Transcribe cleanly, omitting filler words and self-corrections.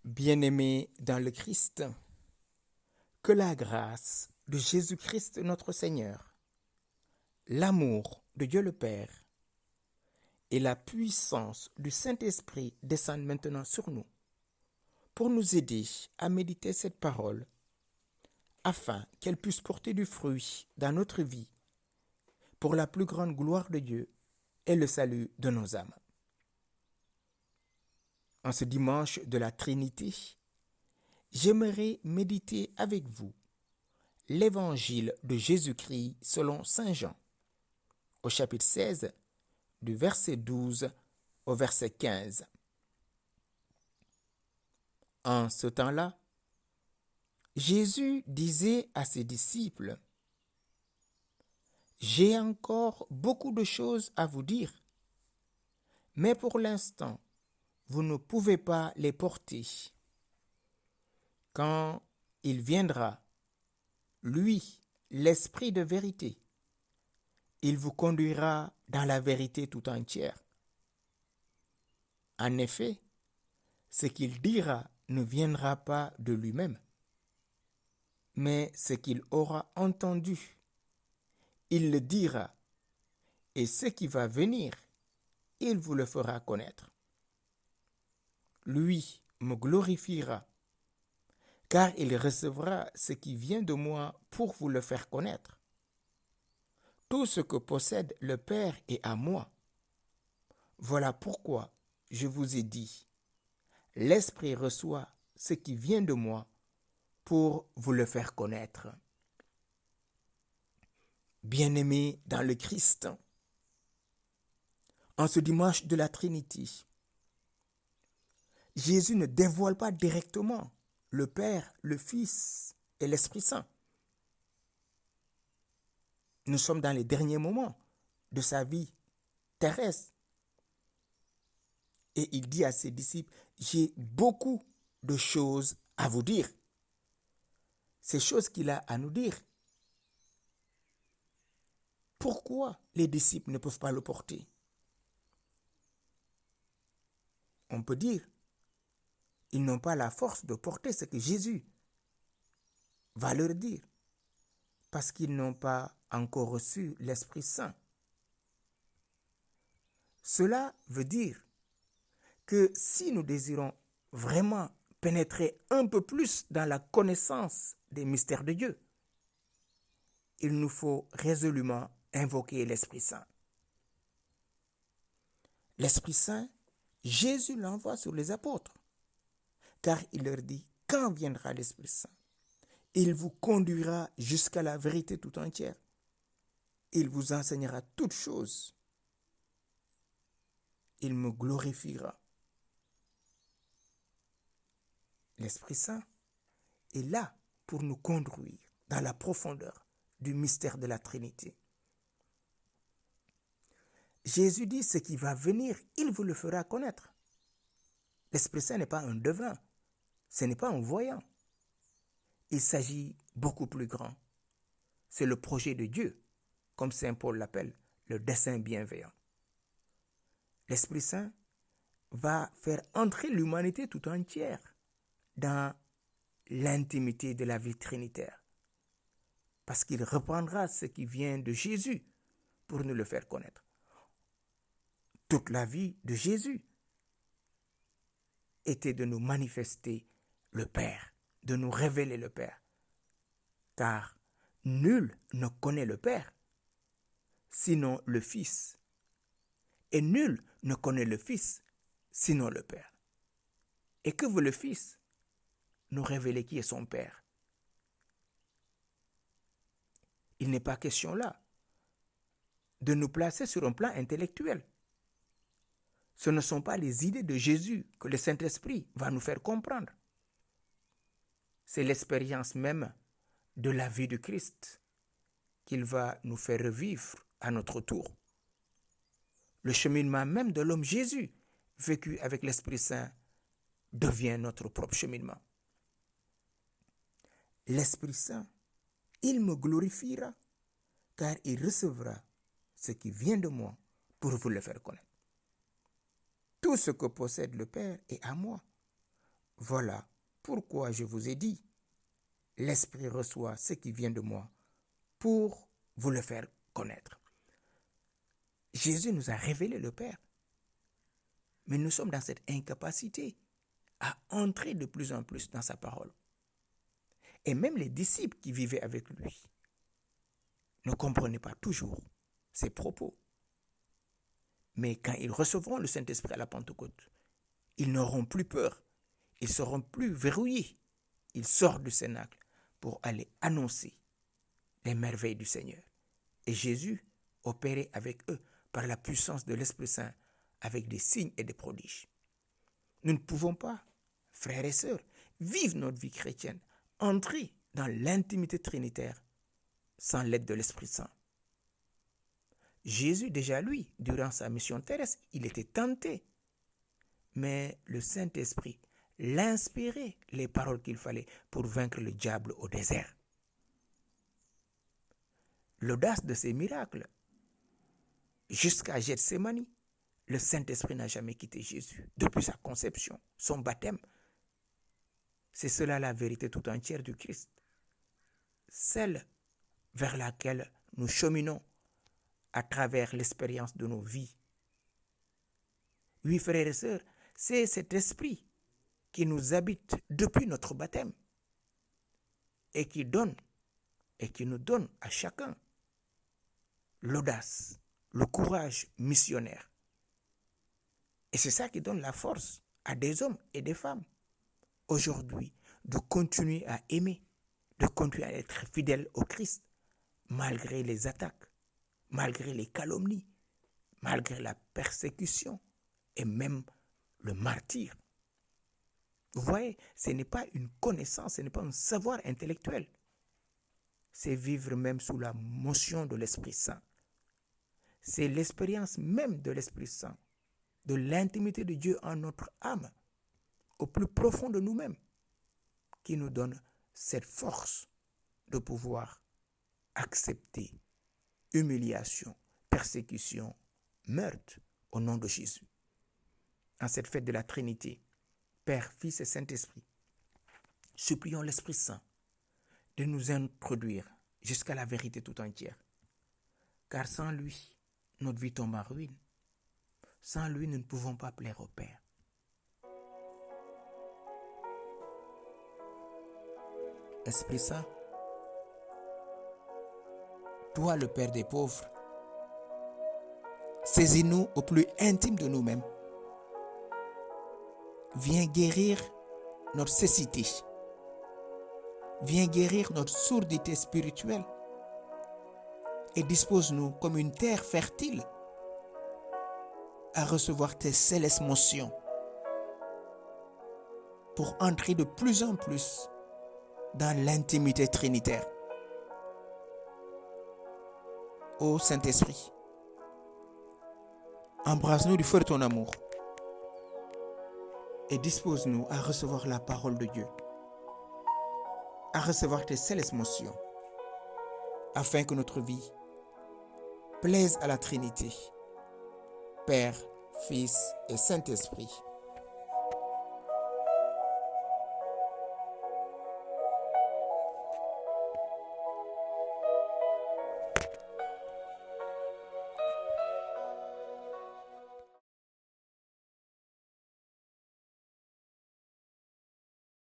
Bien-aimés dans le Christ, que la grâce de Jésus-Christ notre Seigneur, l'amour de Dieu le Père et la puissance du Saint-Esprit descendent maintenant sur nous pour nous aider à méditer cette parole afin qu'elle puisse porter du fruit dans notre vie pour la plus grande gloire de Dieu et le salut de nos âmes. En ce dimanche de la Trinité, j'aimerais méditer avec vous l'évangile de Jésus-Christ selon Saint Jean, au chapitre 16, du verset 12 au verset 15. En ce temps-là, Jésus disait à ses disciples, « J'ai encore beaucoup de choses à vous dire, mais pour l'instant, vous ne pouvez pas les porter. Quand il viendra, lui, l'Esprit de vérité, il vous conduira dans la vérité tout entière. En effet, ce qu'il dira ne viendra pas de lui-même, mais ce qu'il aura entendu, il le dira, et ce qui va venir, il vous le fera connaître. Lui me glorifiera, car il recevra ce qui vient de moi pour vous le faire connaître. Tout ce que possède le Père est à moi. Voilà pourquoi je vous ai dit, l'Esprit reçoit ce qui vient de moi pour vous le faire connaître. » Bien-aimés dans le Christ, en ce dimanche de la Trinité, Jésus ne dévoile pas directement le Père, le Fils et l'Esprit Saint. Nous sommes dans les derniers moments de sa vie terrestre. Et il dit à ses disciples, « J'ai beaucoup de choses à vous dire. » Ces choses qu'il a à nous dire. Pourquoi les disciples ne peuvent pas le porter? On peut dire, ils n'ont pas la force de porter ce que Jésus va leur dire, parce qu'ils n'ont pas encore reçu l'Esprit Saint. Cela veut dire que si nous désirons vraiment pénétrer un peu plus dans la connaissance des mystères de Dieu, il nous faut résolument invoquer l'Esprit Saint. L'Esprit Saint, Jésus l'envoie sur les apôtres, car il leur dit, quand viendra l'Esprit Saint, il vous conduira jusqu'à la vérité tout entière. Il vous enseignera toutes choses. Il me glorifiera. L'Esprit Saint est là pour nous conduire dans la profondeur du mystère de la Trinité. Jésus dit, ce qui va venir, il vous le fera connaître. L'Esprit Saint n'est pas un devin, ce n'est pas un voyant. Il s'agit beaucoup plus grand. C'est le projet de Dieu, comme Saint Paul l'appelle, le dessein bienveillant. L'Esprit Saint va faire entrer l'humanité tout entière dans l'intimité de la vie trinitaire, parce qu'il reprendra ce qui vient de Jésus pour nous le faire connaître. Toute la vie de Jésus était de nous manifester le Père, de nous révéler le Père, car nul ne connaît le Père, sinon le Fils, et nul ne connaît le Fils, sinon le Père. Et que veut le Fils? Nous révéler qui est son Père. Il n'est pas question là de nous placer sur un plan intellectuel. Ce ne sont pas les idées de Jésus que le Saint-Esprit va nous faire comprendre. C'est l'expérience même de la vie de Christ qu'il va nous faire revivre à notre tour. Le cheminement même de l'homme Jésus, vécu avec l'Esprit Saint, devient notre propre cheminement. L'Esprit Saint, il me glorifiera, car il recevra ce qui vient de moi pour vous le faire connaître. Tout ce que possède le Père est à moi. Voilà pourquoi je vous ai dit, l'Esprit reçoit ce qui vient de moi pour vous le faire connaître. Jésus nous a révélé le Père. Mais nous sommes dans cette incapacité à entrer de plus en plus dans sa parole. Et même les disciples qui vivaient avec lui ne comprenaient pas toujours ses propos. Mais quand ils recevront le Saint-Esprit à la Pentecôte, ils n'auront plus peur, ils seront plus verrouillés. Ils sortent du cénacle pour aller annoncer les merveilles du Seigneur. Et Jésus opérait avec eux par la puissance de l'Esprit Saint avec des signes et des prodiges. Nous ne pouvons pas, frères et sœurs, vivre notre vie chrétienne, entrer dans l'intimité trinitaire sans l'aide de l'Esprit Saint. Jésus, déjà lui, durant sa mission terrestre, il était tenté. Mais le Saint-Esprit l'inspirait les paroles qu'il fallait pour vaincre le diable au désert. L'audace de ces miracles, jusqu'à Gethsémani, le Saint-Esprit n'a jamais quitté Jésus depuis sa conception, son baptême. C'est cela la vérité tout entière du Christ, celle vers laquelle nous cheminons à travers l'expérience de nos vies. Oui, frères et sœurs, c'est cet esprit qui nous habite depuis notre baptême et qui nous donne à chacun l'audace, le courage missionnaire. Et c'est ça qui donne la force à des hommes et des femmes aujourd'hui de continuer à aimer, de continuer à être fidèles au Christ, malgré les attaques, malgré les calomnies, malgré la persécution et même le martyre. Vous voyez, ce n'est pas une connaissance, ce n'est pas un savoir intellectuel. C'est vivre même sous la motion de l'Esprit Saint. C'est l'expérience même de l'Esprit Saint, de l'intimité de Dieu en notre âme, au plus profond de nous-mêmes, qui nous donne cette force de pouvoir accepter humiliation, persécution, meurtre au nom de Jésus. En cette fête de la Trinité, Père, Fils et Saint-Esprit, supplions l'Esprit Saint de nous introduire jusqu'à la vérité tout entière. Car sans lui, notre vie tombe en ruine. Sans lui, nous ne pouvons pas plaire au Père. Esprit Saint, toi le Père des pauvres, saisis-nous au plus intime de nous-mêmes. Viens guérir notre cécité. Viens guérir notre sourdité spirituelle et dispose-nous comme une terre fertile à recevoir tes célestes motions pour entrer de plus en plus dans l'intimité trinitaire. Ô Saint-Esprit, embrasse-nous du feu de ton amour et dispose-nous à recevoir la parole de Dieu, à recevoir tes célestes motions, afin que notre vie plaise à la Trinité, Père, Fils et Saint-Esprit.